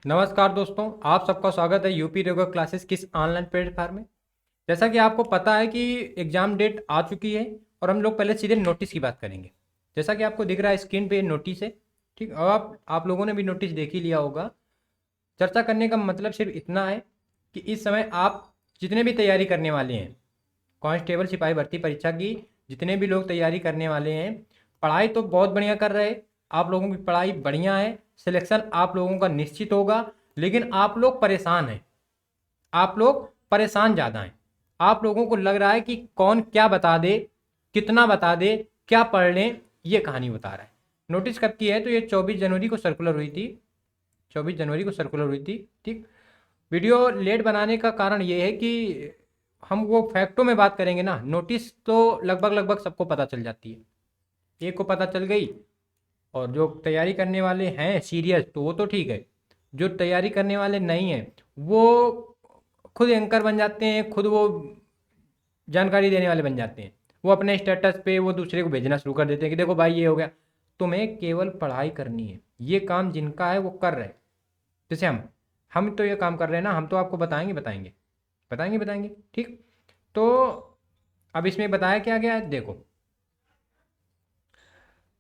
नमस्कार दोस्तों, आप सबका स्वागत है यूपी रेगुलर क्लासेस किस ऑनलाइन प्लेटफॉर्म में। जैसा कि आपको पता है कि एग्ज़ाम डेट आ चुकी है और हम लोग पहले सीधे नोटिस की बात करेंगे। जैसा कि आपको दिख रहा है स्क्रीन पे नोटिस है। ठीक, और आप लोगों ने भी नोटिस देख ही लिया होगा। चर्चा करने का मतलब सिर्फ इतना है कि इस समय आप जितने भी तैयारी करने वाले हैं, कांस्टेबल सिपाही भर्ती परीक्षा की जितने भी लोग तैयारी करने वाले हैं, पढ़ाई तो बहुत बढ़िया कर रहे हैं। आप लोगों की पढ़ाई बढ़िया है, सिलेक्शन आप लोगों का निश्चित होगा। लेकिन आप लोग परेशान हैं, आप लोग परेशान ज़्यादा हैं। आप लोगों को लग रहा है कि कौन क्या बता दे, कितना बता दे, क्या पढ़ लें, ये कहानी बता रहा है। नोटिस कब की है? तो ये 24 जनवरी को सर्कुलर हुई थी। 24 जनवरी को सर्कुलर हुई थी। ठीक, वीडियो लेट बनाने का कारण ये है कि हम वो फैक्टों में बात करेंगे ना। नोटिस तो लगभग लगभग सबको पता चल जाती है, एक को पता चल गई। और जो तैयारी करने वाले हैं सीरियस तो वो तो ठीक है, जो तैयारी करने वाले नहीं हैं वो खुद एंकर बन जाते हैं, खुद वो जानकारी देने वाले बन जाते हैं। वो अपने स्टेटस पे वो दूसरे को भेजना शुरू कर देते हैं कि देखो भाई ये हो गया। तुम्हें केवल पढ़ाई करनी है, ये काम जिनका है वो कर रहे हैं। जैसे हम तो ये काम कर रहे हैं ना, हम तो आपको बताएंगे बताएंगे बताएंगे बताएंगे। ठीक, तो अब इसमें बताया क्या गया है, देखो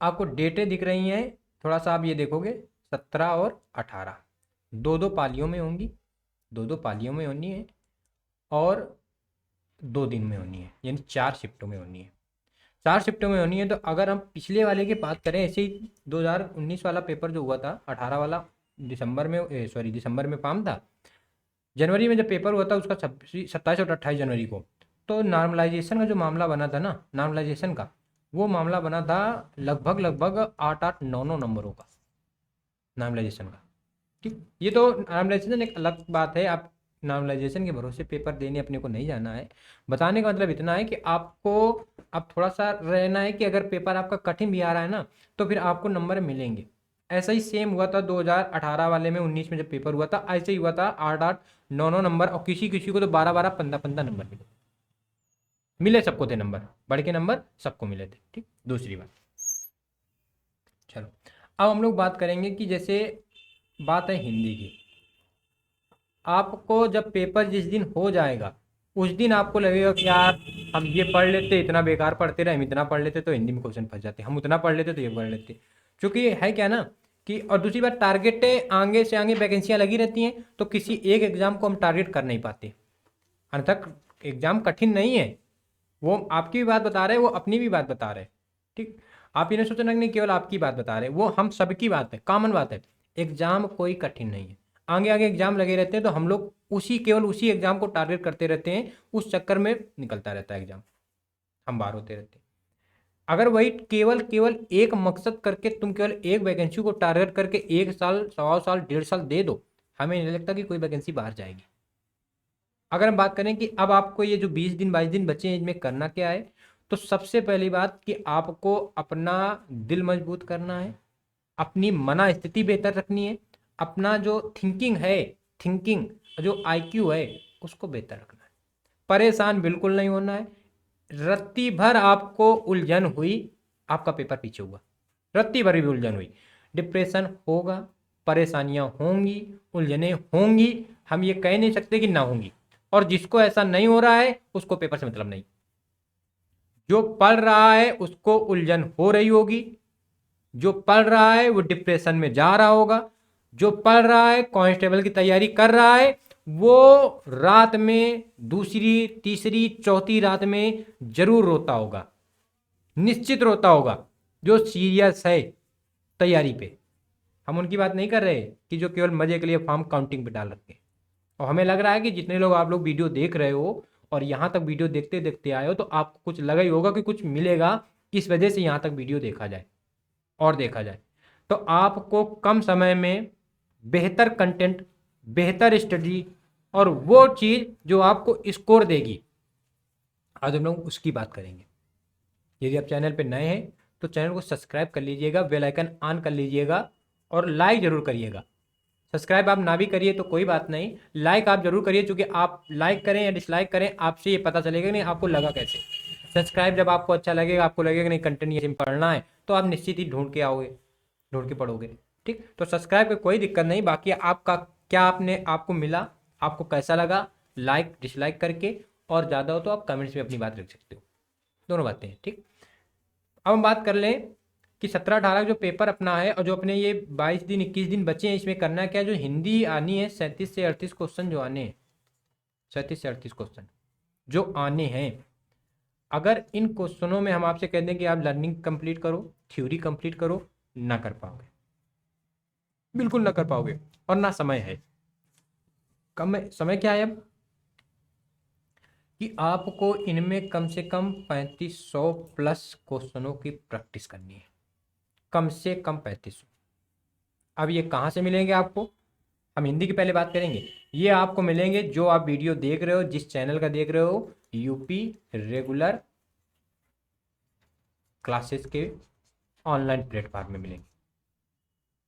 आपको डेटें दिख रही हैं। थोड़ा सा आप ये देखोगे, 17 और 18 दो दो पालियों में होंगी, दो दो पालियों में होनी है और 2 दिन में होनी है, यानी 4 शिफ्टों में होनी है। 4 शिफ्टों में होनी है। तो अगर हम पिछले वाले की बात करें, ऐसे ही 2019 वाला पेपर जो हुआ था, 18 वाला दिसंबर में, सॉरी दिसंबर में फॉर्म था, जनवरी में जब पेपर हुआ था उसका 27 और 28 जनवरी को। तो नॉर्मलाइजेशन का जो मामला बना था ना, नॉर्मलाइजेशन का वो मामला बना था लगभग लगभग 8 8 9 9 नंबरों का, नॉर्मलाइजेशन का। ठीक, ये तो नॉर्मलाइजेशन एक अलग बात है। आप नॉर्मलाइजेशन के भरोसे पेपर देने अपने को नहीं जाना है। बताने का मतलब इतना है कि आपको अब थोड़ा सा रहना है कि अगर पेपर आपका कठिन भी आ रहा है ना, तो फिर आपको नंबर मिलेंगे। ऐसा ही सेम हुआ था 2018 वाले में, 19 में जब पेपर हुआ था ऐसे ही हुआ था। 8 8 9 9 नंबर, और किसी किसी को तो 12 12 15 15 नंबर मिले। मिले सबको थे नंबर, बढ़ के नंबर सबको मिले थे। ठीक, दूसरी बात, चलो अब हम लोग बात करेंगे कि जैसे बात है हिंदी की। आपको जब पेपर जिस दिन हो जाएगा उस दिन आपको लगेगा कि यार हम ये पढ़ लेते, इतना बेकार पढ़ते रहे, हम इतना पढ़ लेते तो हिंदी में क्वेश्चन फंस जाते, हम उतना पढ़ लेते तो ये पढ़ लेते। क्योंकि है क्या ना कि, और दूसरी बात, टारगेटें आगे से आगे वैकेंसियां लगी रहती हैं, तो किसी एक एग्जाम को हम टारगेट कर नहीं पाते। अर्थात एग्जाम कठिन नहीं है, वो आपकी भी बात बता रहे हैं, वो अपनी भी बात बता रहे हैं। ठीक, आप ये नहीं सोचना कि नहीं केवल आपकी बात बता रहे हैं, वो हम सबकी बात है, कॉमन बात है। एग्जाम कोई कठिन नहीं है, आगे आगे एग्जाम लगे रहते हैं, तो हम लोग केवल उसी एग्जाम को टारगेट करते रहते हैं, उस चक्कर में निकलता रहता है एग्जाम, हम बाहर होते रहते हैं। अगर वही केवल केवल एक मकसद करके तुम केवल एक वैकेंसी को टारगेट करके 1 साल 1.25 साल 1.5 साल दे दो, हमें नहीं लगता कि कोई वैकेंसी बाहर जाएगी। अगर हम बात करें कि अब आपको ये जो 20 दिन 22 दिन बचे हैं इनमें करना क्या है, तो सबसे पहली बात कि आपको अपना दिल मजबूत करना है, अपनी मना स्थिति बेहतर रखनी है, अपना जो थिंकिंग है, थिंकिंग जो आईक्यू है उसको बेहतर रखना है। परेशान बिल्कुल नहीं होना है। रत्ती भर आपको उलझन हुई, आपका पेपर पीछे हुआ, रत्ती भर भी उलझन हुई, डिप्रेशन होगा, परेशानियां होंगी, उलझने होंगी। हम ये कह नहीं सकते कि ना होंगी। और जिसको ऐसा नहीं हो रहा है उसको पेपर से मतलब नहीं। जो पढ़ रहा है उसको उलझन हो रही होगी, जो पढ़ रहा है वो डिप्रेशन में जा रहा होगा, जो पढ़ रहा है कांस्टेबल की तैयारी कर रहा है वो रात में दूसरी तीसरी चौथी रात में जरूर रोता होगा, निश्चित रोता होगा, जो सीरियस है तैयारी पे। हम उनकी बात नहीं कर रहे कि जो केवल मजे के लिए फॉर्म काउंटिंग पे डाल रखे हैं। और हमें लग रहा है कि जितने लोग आप लोग वीडियो देख रहे हो और यहाँ तक वीडियो देखते देखते आए हो, तो आपको कुछ लगा ही होगा कि कुछ मिलेगा, इस वजह से यहाँ तक वीडियो देखा जाए और देखा जाए। तो आपको कम समय में बेहतर कंटेंट, बेहतर स्टडी और वो चीज़ जो आपको स्कोर देगी, आज हम लोग उसकी बात करेंगे। यदि आप चैनल पे नए हैं तो चैनल को सब्सक्राइब कर लीजिएगा, बेल आइकन ऑन कर लीजिएगा और लाइक ज़रूर करिएगा। सब्सक्राइब आप ना भी करिए तो कोई बात नहीं, लाइक आप जरूर करिए, क्योंकि आप लाइक करें या डिसलाइक करें आपसे ये पता चलेगा नहीं आपको लगा कैसे। सब्सक्राइब जब आपको अच्छा लगेगा, आपको लगेगा नहीं कंटेंट ये पढ़ना है, तो आप निश्चित ही ढूंढ के आओगे, ढूंढ के पढ़ोगे। ठीक, तो सब्सक्राइब की कोई दिक्कत नहीं, बाकी आपका क्या आपको मिला, आपको कैसा लगा, लाइक डिसलाइक करके, और ज़्यादा हो तो आप कमेंट्स में अपनी बात रख सकते हो, दोनों बातें हैं, ठीक। अब हम बात कर लें कि 17-18 जो पेपर अपना है, और जो अपने ये 22 दिन 21 दिन बचे हैं, इसमें करना क्या है। जो हिंदी आनी है 37 से 38 क्वेश्चन जो आने हैं, 37 से 38 क्वेश्चन जो आने हैं, अगर इन क्वेश्चनों में हम आपसे कह दें कि आप लर्निंग कंप्लीट करो, थ्योरी कंप्लीट करो, ना कर पाओगे, बिल्कुल ना कर पाओगे। और ना समय है, कम समय क्या है अब, कि आपको इनमें कम से कम 3500 प्लस क्वेश्चनों की प्रैक्टिस करनी है, कम से कम 3500। अब ये कहाँ से मिलेंगे आपको, हम हिंदी की पहले बात करेंगे। ये आपको मिलेंगे जो आप वीडियो देख रहे हो, जिस चैनल का देख रहे हो, यूपी रेगुलर क्लासेस के ऑनलाइन प्लेटफॉर्म में मिलेंगे।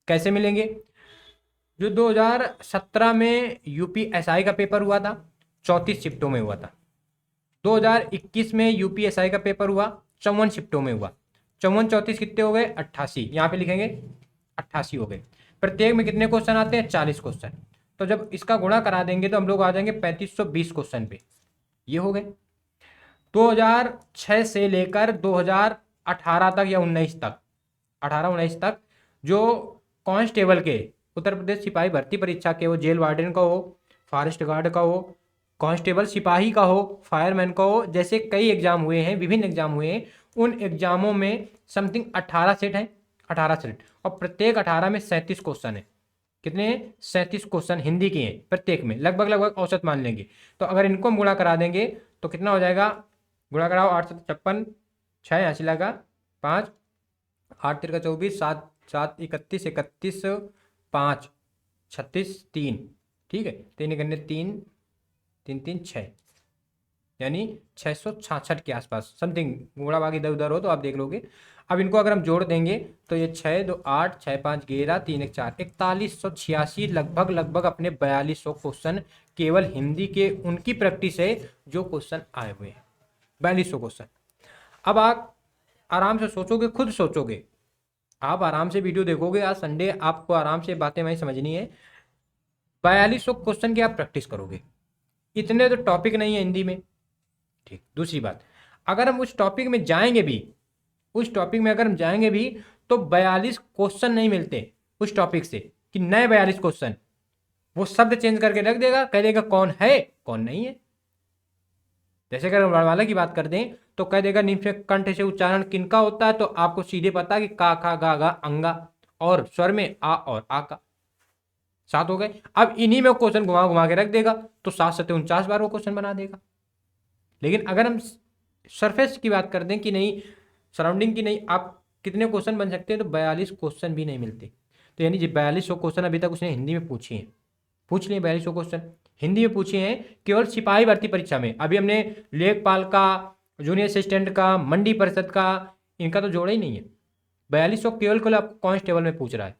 कैसे मिलेंगे, जो 2017 में यूपीएसआई का पेपर हुआ था 34 शिफ्टों में हुआ था, 2021 में यूपीएसआई का पेपर हुआ 54 शिफ्टों में हुआ, 54 34 कितने हो गए, 88, यहाँ पे लिखेंगे 88 हो गए। प्रत्येक में कितने क्वेश्चन आते हैं, 40 क्वेश्चन। तो जब इसका गुणा करा देंगे तो हम लोग आ जाएंगे 3520 क्वेश्चन पे, ये हो गए। 2006 से लेकर 2018 तक या 19 तक, 18-19 तक, जो कांस्टेबल के, उत्तर प्रदेश सिपाही भर्ती परीक्षा के, वो जेल वार्डन का हो, फॉरेस्ट गार्ड का हो, कांस्टेबल सिपाही का हो, फायरमैन का हो, जैसे कई एग्जाम हुए हैं, विभिन्न एग्जाम हुए हैं, उन एग्जामों में समथिंग 18 सेट हैं, 18 सेट, और प्रत्येक 18 में 37 क्वेश्चन है। कितने, 37 क्वेश्चन हिंदी के हैं प्रत्येक में, लगभग लगभग औसत मान लेंगे। तो अगर इनको हम गुणा करा देंगे तो कितना हो जाएगा, गुणा कराओ, 856, 6 यहाँ से लगा 5, 8 तिरका 24, 7 7 31, 31 5 36 3, ठीक है, 3 गन्ने 3 3 3 6, यानी 666 के आसपास समथिंग, गुणा भाग इधर उधर हो तो आप देख लोगे। अब इनको अगर हम जोड़ देंगे तो ये 6 2 8, 6 5 11, 3 1 4, 4186, लगभग लगभग अपने 4200 क्वेश्चन केवल हिंदी के उनकी प्रैक्टिस है जो क्वेश्चन आए हुए हैं, 4200 क्वेश्चन। अब आप आराम से सोचोगे, खुद सोचोगे, आप आराम से वीडियो देखोगे, आज संडे, आपको आराम से बातें वहीं समझनी है, 4200 क्वेश्चन की आप प्रैक्टिस करोगे, इतने तो टॉपिक नहीं है हिंदी में, ठीक। दूसरी बात, अगर हम उस टॉपिक में जाएंगे भी, उस टॉपिक में अगर हम जाएंगे भी, तो 42 क्वेश्चन नहीं मिलते उस टॉपिक से, कि नए 42 क्वेश्चन, वो शब्द चेंज करके रख देगा, कह देगा कौन है कौन नहीं है। जैसे अगर वर्णमाला की बात कर दें तो कह देगा निम्न कंठ से उच्चारण किनका होता है, तो आपको सीधे पता कि का खा गा गा अंगा, और स्वर में आ और आ का, 7 हो गए। अब इन्हीं में क्वेश्चन घुमा घुमा के रख देगा, तो 7 7 49 बार वो क्वेश्चन बना देगा। लेकिन अगर हम सरफेस की बात कर दें कि नहीं, सराउंडिंग की नहीं, आप कितने क्वेश्चन बन सकते हैं, तो 42 क्वेश्चन भी नहीं मिलते। तो यानी जी 4200 क्वेश्चन अभी तक उसने हिंदी में पूछे हैं, पूछ लिए 4200 क्वेश्चन हिंदी में पूछे हैं, केवल सिपाही भर्ती परीक्षा में। अभी हमने लेखपाल का, जूनियर असिस्टेंट का, मंडी परिषद का, इनका तो जोड़ा ही नहीं है। 4200 केवल केवल आपको कांस्टेबल में पूछ रहा है,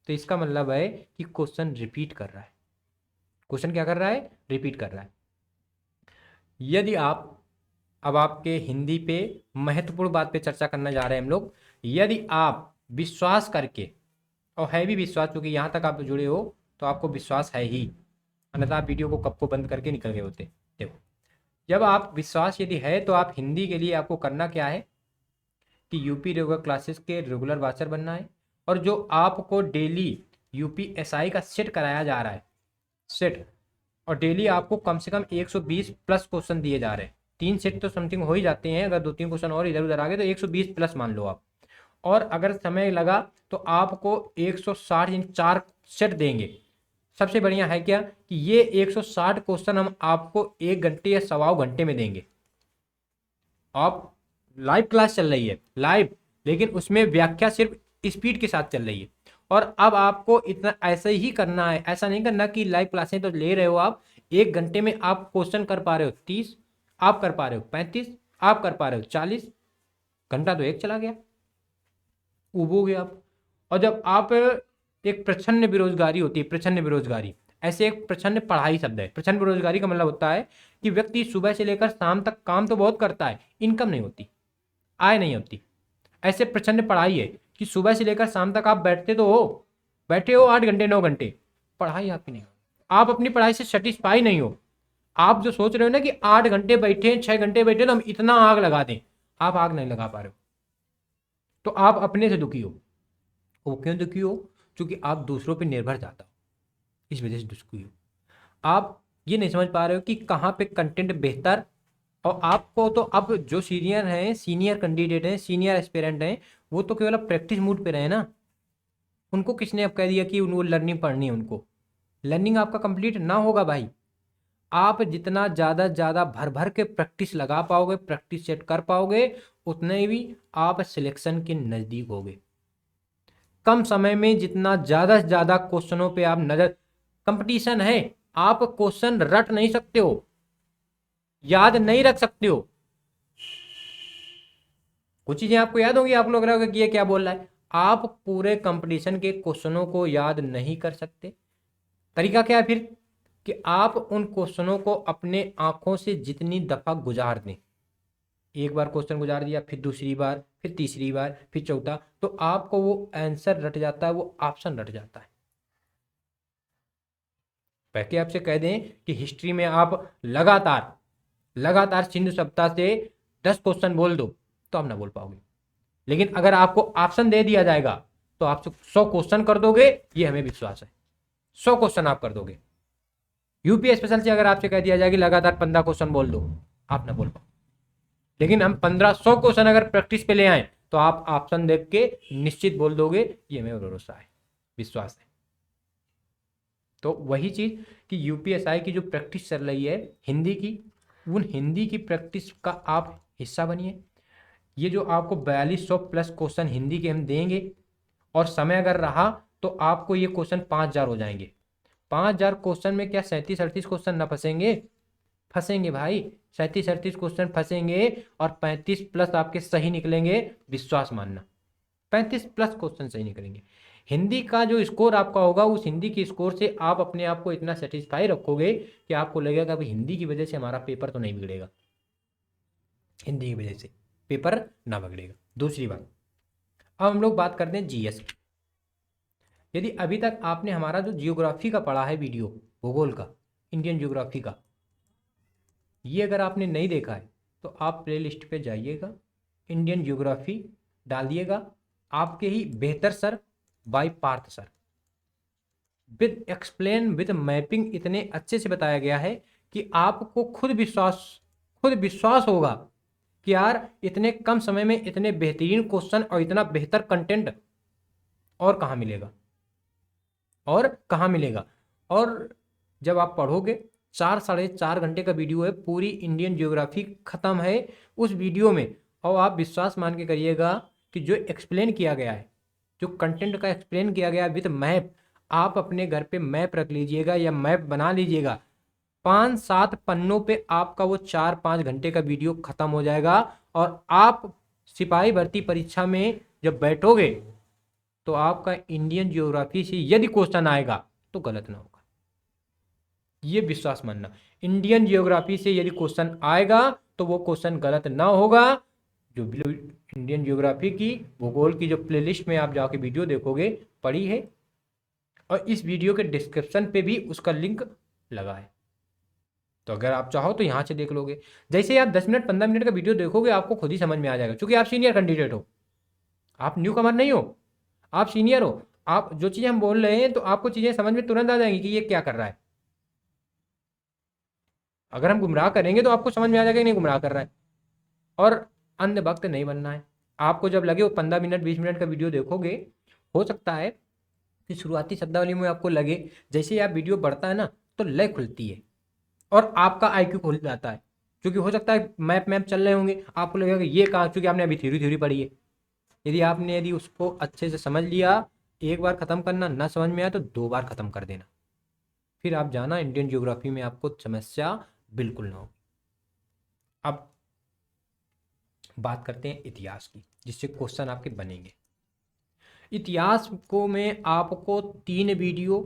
तो इसका मतलब है कि क्वेश्चन रिपीट कर रहा है। क्वेश्चन क्या कर रहा है, रिपीट कर रहा है। यदि आप, अब आपके हिंदी पे महत्वपूर्ण बात पे चर्चा करने जा रहे हैं हम लोग, यदि आप विश्वास करके, और है भी विश्वास, क्योंकि यहाँ तक आप जुड़े हो तो आपको विश्वास है ही, अन्यथा आप वीडियो को कब को बंद करके निकल गए होते। देखो, जब आप विश्वास यदि है तो आप हिंदी के लिए आपको करना क्या है, कि यूपी रेगुलर क्लासेस के रेगुलर वाचर बनना है, और जो आपको डेली यूपीएसआई का सेट कराया जा रहा है, सेट, और डेली आपको कम से कम 120 प्लस क्वेश्चन दिए जा रहे हैं, 3 सेट तो समथिंग हो ही जाते हैं, अगर 2-3 क्वेश्चन और इधर उधर आ गए तो 120 प्लस मान लो आप। और अगर समय लगा तो आपको 160 इन 4 सेट देंगे। सबसे बढ़िया है क्या, कि ये 160 क्वेश्चन हम आपको 1 घंटे या 1.25 घंटे में देंगे। आप लाइव क्लास चल रही है, लाइव, लेकिन उसमें व्याख्या सिर्फ स्पीड के साथ चल रही है। और अब आपको इतना ऐसे ही करना है, ऐसा नहीं करना कि लाइव क्लासें तो ले रहे हो आप, 1 घंटे में आप क्वेश्चन कर पा रहे हो 30, आप कर पा रहे हो 35, आप कर पा रहे हो 40, घंटा तो एक चला गया, उबोगे आप। और जब आप, एक प्रच्छन्न बेरोजगारी होती है, प्रच्छन्न बेरोजगारी, ऐसे एक प्रच्छन्न पढ़ाई शब्द है। प्रच्छन्न बेरोजगारी का मतलब होता है कि व्यक्ति सुबह से लेकर शाम तक काम तो बहुत करता है, इनकम नहीं होती, आय नहीं होती। ऐसे प्रच्छन्न पढ़ाई है कि सुबह से लेकर शाम तक आप बैठते तो हो, बैठे हो 8 घंटे 9 घंटे, पढ़ाई आपकी नहीं होती। आप अपनी पढ़ाई से सेटिस्फाई नहीं हो। आप जो सोच रहे हो ना कि 8 घंटे बैठे 6 घंटे बैठे तो हम इतना आग लगा दें, आप आग नहीं लगा पा रहे हो, तो आप अपने से दुखी हो। वो क्यों दुखी हो? क्योंकि आप दूसरों पर निर्भर जाता हो, इस वजह से दुखी हो। आप ये नहीं समझ पा रहे हो कि कहाँ पे कंटेंट बेहतर, और आपको तो अब जो सीनियर हैं, सीनियर कैंडिडेट हैं, सीनियर एस्पिरेंट हैं, वो तो केवल प्रैक्टिस मूड पे रहे ना। उनको किसने अब कह दिया कि उनको लर्निंग पढ़नी है? उनको लर्निंग आपका कंप्लीट ना होगा भाई। आप जितना ज़्यादा ज़्यादा भर भर के प्रैक्टिस लगा पाओगे, प्रैक्टिस सेट कर पाओगे, उतने ही आप सिलेक्शन के नज़दीक होगे। कम समय में जितना ज़्यादा से ज़्यादा क्वेश्चनों पे आप नज़र, कंपटीशन है, आप क्वेश्चन रट नहीं सकते हो, याद नहीं रख सकते हो। कुछ चीजें आपको याद होगी, आप लोग रहोगे कि ये क्या बोल रहा है। आप पूरे कंपटीशन के क्वेश्चनों को याद नहीं कर सकते। तरीका क्या है फिर? कि आप उन क्वेश्चनों को अपने आंखों से जितनी दफा गुजार दें, एक बार क्वेश्चन गुजार दिया, फिर दूसरी बार, फिर तीसरी बार, फिर चौथा, तो आपको वो आंसर रट जाता है, वो ऑप्शन रट जाता है। पहले आपसे कह दें कि हिस्ट्री में आप लगातार लगातार सिंधु सभ्यता से 10 क्वेश्चन बोल दो तो आप ना बोल पाओगे। लेकिन अगर आपको ऑप्शन दे दिया जाएगा तो आप 100 क्वेश्चन कर दोगे, ये हमें विश्वास है। 100 क्वेश्चन आप कर दोगे। यूपी स्पेशल से अगर आपसे कह दिया जाए कि लगातार 15 क्वेश्चन बोल दो, आप ना बोल पाओ। लेकिन हम 1500 क्वेश्चन अगर प्रैक्टिस पे ले आए तो आप ऑप्शन देख के निश्चित बोल दोगे, ये हमें भरोसा है, विश्वास है। तो वही चीज कि यूपीएसआई की जो प्रैक्टिस चल रही है हिंदी की, उन हिंदी की प्रैक्टिस का आप हिस्सा बनिए। ये जो आपको 4200 प्लस क्वेश्चन हिंदी के हम देंगे, और समय अगर रहा तो आपको ये क्वेश्चन 5000 हो जाएंगे। 5000 क्वेश्चन में क्या 37-38 क्वेश्चन ना फंसेंगे? फंसेंगे भाई, 37-38 क्वेश्चन फंसेंगे, और 35 प्लस आपके सही निकलेंगे, विश्वास मानना। 35 प्लस क्वेश्चन सही निकलेंगे। हिंदी का जो स्कोर आपका होगा, उस हिंदी के स्कोर से आप अपने आप को इतना सेटिस्फाई रखोगे कि आपको लगेगा कि हिंदी की वजह से हमारा पेपर तो नहीं बिगड़ेगा, हिंदी की वजह से पेपर ना बिगड़ेगा। दूसरी बात, अब हम लोग बात करते हैं जीएस की। यदि अभी तक आपने हमारा जो जियोग्राफी का पढ़ा है वीडियो, भूगोल का, इंडियन जियोग्राफी का, ये अगर आपने नहीं देखा है तो आप प्ले लिस्ट पर जाइएगा, इंडियन जियोग्राफी डालिएगा, आपके ही बेहतर sir by Parth sir, with explain with mapping इतने अच्छे से बताया गया है कि आपको खुद विश्वास होगा कि यार इतने कम समय में इतने बेहतरीन क्वेश्चन और इतना बेहतर कंटेंट और कहाँ मिलेगा, और कहाँ मिलेगा। और जब आप पढ़ोगे, 4-4.5 घंटे का वीडियो है, पूरी इंडियन ज्योग्राफी खत्म है उस वीडियो में। और आप विश्वास मान के करिएगा कि जो एक्सप्लेन किया गया है, जो कंटेंट का एक्सप्लेन किया गया है विद मैप, आप अपने घर पे मैप रख लीजिएगा या मैप बना लीजिएगा, 5-7 पन्नों पे आपका वो 4-5 घंटे का वीडियो खत्म हो जाएगा। और आप सिपाही भर्ती परीक्षा में जब बैठोगे तो आपका इंडियन ज्योग्राफी से यदि क्वेश्चन आएगा तो गलत ना होगा, ये विश्वास मानना। इंडियन ज्योग्राफी से यदि क्वेश्चन आएगा तो वो क्वेश्चन गलत ना होगा। जो इंडियन ज्योग्राफी की, भूगोल की जो प्लेलिस्ट में आप जाके वीडियो देखोगे, पड़ी है, और इस वीडियो के डिस्क्रिप्शन पे भी उसका लिंक लगा है, तो अगर आप चाहो तो यहाँ से देख लोगे। जैसे ही आप 10 मिनट 15 मिनट का वीडियो देखोगे आपको खुद ही समझ में आ जाएगा, क्योंकि आप सीनियर कैंडिडेट हो, आप न्यू कमर नहीं हो, आप सीनियर हो। आप जो चीज़ें हम बोल रहे हैं तो आपको चीज़ें समझ में तुरंत आ जाएंगी कि ये क्या कर रहा है। अगर हम गुमराह करेंगे तो आपको समझ में आ जाएगा कि नहीं गुमराह कर रहा है। और अंधभक्त नहीं बनना है। आपको जब लगे वो 15 मिनट 20 मिनट का वीडियो देखोगे, हो सकता है कि शुरुआती शब्दावली में आपको लगे, जैसे ही आप वीडियो बढ़ता है ना तो लय खुलती है और आपका आईक्यू खुल जाता है। क्योंकि हो सकता है मैप मैप चल रहे होंगे, आपको लगेगा कि ये कहाँ, क्योंकि आपने अभी थ्योरी थ्योरी पढ़ी है। यदि उसको अच्छे से समझ लिया, एक बार ख़त्म करना, ना समझ में आया तो 2 बार ख़त्म कर देना, फिर आप जाना इंडियन ज्योग्राफी में आपको समस्या बिल्कुल ना हो। अब बात करते हैं इतिहास की, जिससे क्वेश्चन आपके बनेंगे। इतिहास को में आपको 3 वीडियो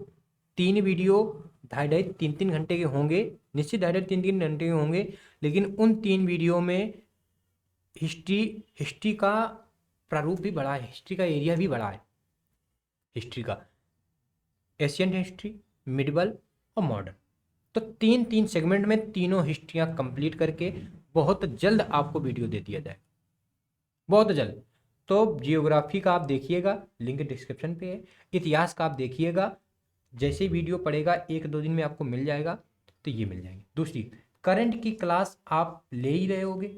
2.5-3 घंटे के होंगे, निश्चित 2.5-3 घंटे के होंगे। लेकिन उन 3 वीडियो में हिस्ट्री का प्रारूप भी बड़ा है, हिस्ट्री का एरिया भी बड़ा है। हिस्ट्री का एशियन हिस्ट्री, मिडिवल और मॉडर्न। तो तीन तीन सेगमेंट में तीनों हिस्ट्रियाँ कंप्लीट करके बहुत जल्द आपको वीडियो दे दिया जाए, बहुत जल्द। तो जियोग्राफी का आप देखिएगा, लिंक डिस्क्रिप्शन पे है। इतिहास का आप देखिएगा, जैसे ही वीडियो पड़ेगा 1-2 दिन में आपको मिल जाएगा, तो ये मिल जाएंगे। दूसरी, करंट की क्लास आप ले ही रहे होगे,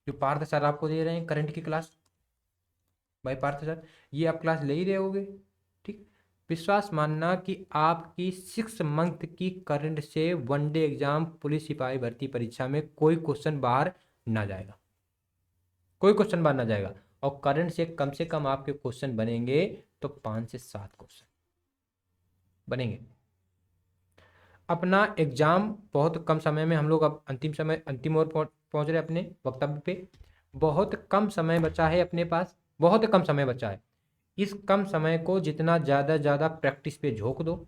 जो पार्थ सर आपको दे रहे हैं करंट की क्लास, भाई पार्थ सर ये आप क्लास ले ही रहे होगे, ठीक। विश्वास मानना कि आपकी 6 मंथ की करंट से वनडे एग्जाम पुलिस सिपाही भर्ती परीक्षा में कोई क्वेश्चन बाहर ना जाएगा, कोई क्वेश्चन बाहर ना जाएगा। और करंट से कम आपके क्वेश्चन बनेंगे तो 5 से 7 क्वेश्चन बनेंगे। अपना एग्जाम बहुत कम समय में, हम लोग अब अंतिम ओर पहुंच रहे अपने वक्तव्य पे। बहुत कम समय बचा है अपने पास, बहुत कम समय बचा है। इस कम समय को जितना ज़्यादा प्रैक्टिस पे झोंक दो,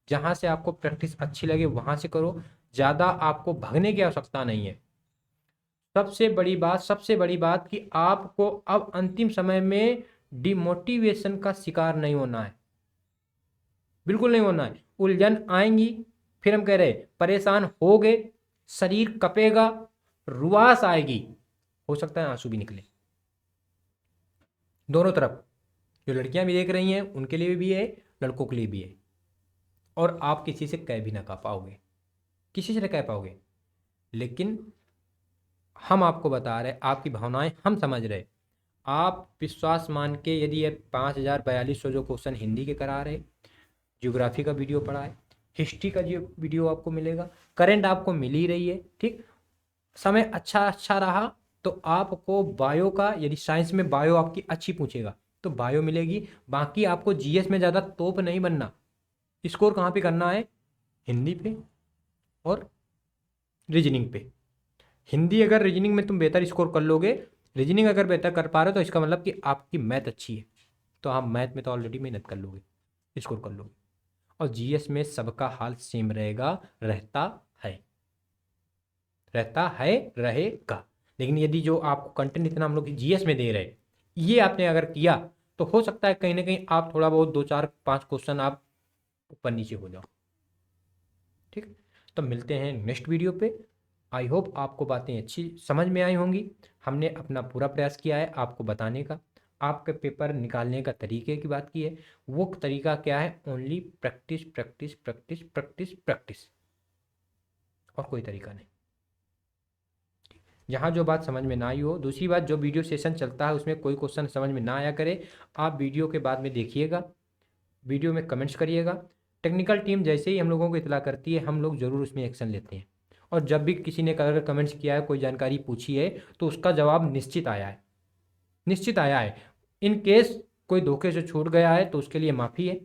जहाँ से आपको प्रैक्टिस अच्छी लगे वहाँ से करो, ज़्यादा आपको भागने की आवश्यकता नहीं है। सबसे बड़ी बात कि आपको अब अंतिम समय में डिमोटिवेशन का शिकार नहीं होना है, बिल्कुल नहीं होना है। उलझन आएंगी, फिर हम कह रहे परेशान होगे, शरीर कपेगा, रुआस आएगी, हो सकता है आंसू भी निकले, दोनों तरफ। जो लड़कियां भी देख रही हैं उनके लिए भी है, लड़कों के लिए भी है। और आप किसी से कह भी ना कह पाओगे, किसी से ना कह पाओगे। लेकिन हम आपको बता रहे, आपकी भावनाएं हम समझ रहे। आप विश्वास मान के, यदि ये 5042 जो क्वेश्चन हिंदी के करा रहे, ज्योग्राफी का वीडियो पढ़ा है, हिस्ट्री का जो वीडियो आपको मिलेगा, करंट आपको मिल ही रही है, ठीक। समय अच्छा रहा तो आपको बायो का, यदि साइंस में बायो आपकी अच्छी पूछेगा तो बायो मिलेगी। बाकी आपको जीएस में ज़्यादा तोप नहीं बनना। स्कोर कहाँ पे करना है? हिंदी पे और रीजनिंग पे। हिंदी अगर रीजनिंग में तुम बेहतर स्कोर कर लोगे, रीजनिंग अगर बेहतर कर पा रहे हो, तो इसका मतलब कि आपकी मैथ अच्छी है, तो आप मैथ में तो ऑलरेडी मेहनत कर लोगे, स्कोर कर लोगे। और जीएस में सबका हाल सेम रहेगा, रहेगा। लेकिन यदि जो आपको कंटेंट इतना हम लोग जीएस में दे रहे, ये आपने अगर किया, तो हो सकता है कहीं ना कहीं आप थोड़ा बहुत 2-4-5 क्वेश्चन आप ऊपर नीचे हो जाओ, ठीक। तो मिलते हैं नेक्स्ट वीडियो पे। आई होप आपको बातें अच्छी समझ में आई होंगी। हमने अपना पूरा प्रयास किया है आपको बताने का। आपके पेपर निकालने का तरीके की बात की है, वो तरीका क्या है? Only practice practice practice practice practice, और कोई तरीका नहीं। यहाँ जो बात समझ में ना आई हो, दूसरी बात, जो वीडियो सेशन चलता है उसमें कोई क्वेश्चन समझ में ना आया करे, आप वीडियो के बाद में देखिएगा, वीडियो में कमेंट्स करिएगा। टेक्निकल टीम जैसे ही हम लोगों को इतला करती है, हम लोग ज़रूर उसमें एक्शन लेते हैं। और जब भी किसी ने अगर कमेंट्स किया है, कोई जानकारी पूछी है, तो उसका जवाब निश्चित आया है, निश्चित आया है। इन केस कोई धोखे से छूट गया है तो उसके लिए माफ़ी है।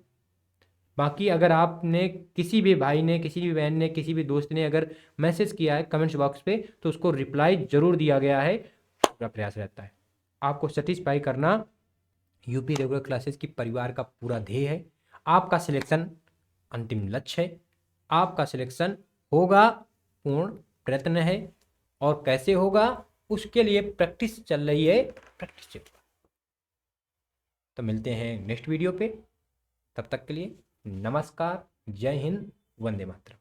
बाकी अगर आपने, किसी भी भाई ने, किसी भी बहन ने, किसी भी दोस्त ने अगर मैसेज किया है कमेंट्स बॉक्स पे, तो उसको रिप्लाई जरूर दिया गया है, पूरा प्रयास रहता है। आपको सेटिस्फाई करना यूपी रेगुलर क्लासेस की परिवार का पूरा ध्येय है। आपका सिलेक्शन अंतिम लक्ष्य है, आपका सिलेक्शन होगा, पूर्ण प्रयत्न है। और कैसे होगा, उसके लिए प्रैक्टिस चल रही है, प्रैक्टिस चल। तो मिलते हैं नेक्स्ट वीडियो पे, तब तक के लिए नमस्कार, जय हिंद, वंदे मातरम।